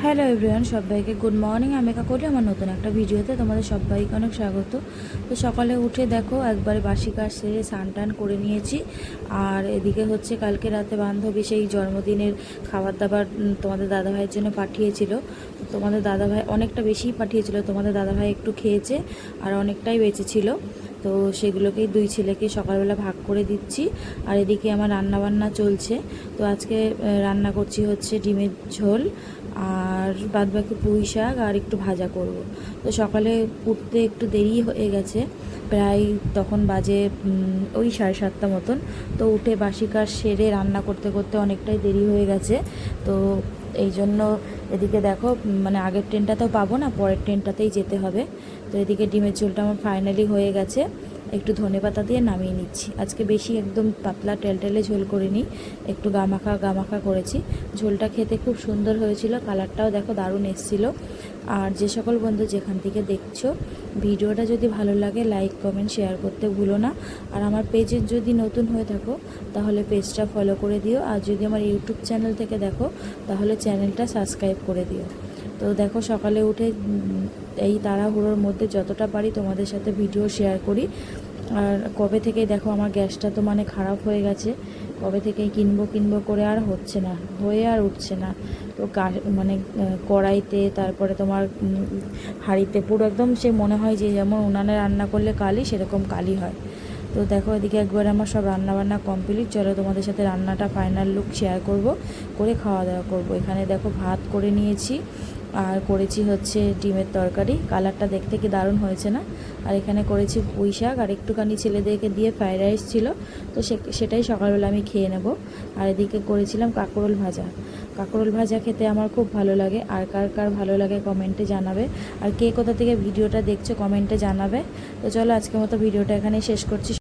Hello everyone, সবাইকে good morning. আমি কাকলি আমার নতুন একটা ভিডিওতে তোমাদের সবাইকে অনেক স্বাগত। তো সকালে উঠে দেখো একবারে বাসি কাজ সেরে স্নান টান করে নিয়েছি। আর এদিকে হচ্ছে কালকে রাতে বান্ধবী সেই জন্মদিনের খাবার দাবার তোমাদের দাদাভাইয়ের জন্য পাঠিয়েছিল। তোমাদের দাদাভাই অনেকটা বেশিই পাঠিয়েছিল, তোমাদের দাদাভাই একটু খেয়েছে আর অনেকটাই বেঁচেছিল। তো সেগুলোকেই দুই ছেলেকে সকালবেলা ভাগ করে দিচ্ছি। আর এদিকে আমার রান্নাবান্না চলছে। তো আজকে রান্না করছি হচ্ছে ডিমের ঝোল আর বাদবাকি পুঁই শাক আর একটু ভাজা করব। তো সকালে উঠতে একটু দেরি হয়ে গেছে, প্রায় তখন বাজে ওই 7:30 মতন। তো উঠে বাসি কাজ সেরে রান্না করতে করতে অনেকটাই দেরি হয়ে গেছে। তো এই জন্য এদিকে দেখো মানে আগের ট্রেনটা তো পাবো না, পরের ট্রেনটাতেই যেতে হবে। তো এদিকে ডিমের ঝোলটা আমার ফাইনালি হয়ে গেছে, একটু ধনেপাতা দিয়ে নামিয়ে নিচ্ছি। আজকে বেশি একদম পাতলা টেলটেলে ঝোল করিনি, একটু গামাখা গামাখা করেছি। ঝোলটা খেতে খুব সুন্দর হয়েছিল, কালারটাও দেখো দারুণ এসেছিল। আর যে সকল বন্ধু যেখান থেকে দেখছো ভিডিওটা যদি ভালো লাগে লাইক কমেন্ট শেয়ার করতে ভুলো না। আর আমার পেজে যদি নতুন হয়ে থাকো তাহলে পেজটা ফলো করে দিও, আর যদি আমার ইউটিউব চ্যানেল থেকে দেখো তাহলে চ্যানেলটা সাবস্ক্রাইব করে দিও। তো দেখো সকালে উঠে এই তাড়াহুড়োর মধ্যে যতটা পারি তোমাদের সাথে ভিডিও শেয়ার করি। আর কবে থেকেই দেখো আমার গ্যাসটা তো মানে খারাপ হয়ে গেছে, কবে থেকেই কিনবো করে আর হচ্ছে না, হয়ে আর উঠছে না। তো মানে কড়াইতে তারপরে তোমার হাঁড়িতে পুরো একদম সে মনে হয় যে যেমন উনানে রান্না করলে কালি, সেরকম কালি হয়। তো দেখো এদিকে একবার আমার সব রান্নাবান্না কমপ্লিট। চলো তোমাদের সাথে রান্নাটা ফাইনাল লুক শেয়ার করব, করে খাওয়া দাওয়া করব। এখানে দেখো ভাত করে নিয়েছি আর করেছি হচ্ছে ডিমের তরকারি, কালারটা দেখতে কি দারুণ হয়েছে না। আর এখানে করেছি পুঁই শাক আর একটুখানি ছেলেদেরকে দিয়ে ফ্রাইড রাইস ছিল, তো সেটাই সকালবেলা আমি খেয়ে নেব। আর এদিকে করেছিলাম কাঁকরোল ভাজা। কাঁকরোল ভাজা খেতে আমার খুব ভালো লাগে, আর কার কার ভালো লাগে কমেন্টে জানাবে। আর কে কোথা থেকে ভিডিওটা দেখছো কমেন্টে জানাবে। তো চলো আজকের মতো ভিডিওটা এখানেই শেষ করছি।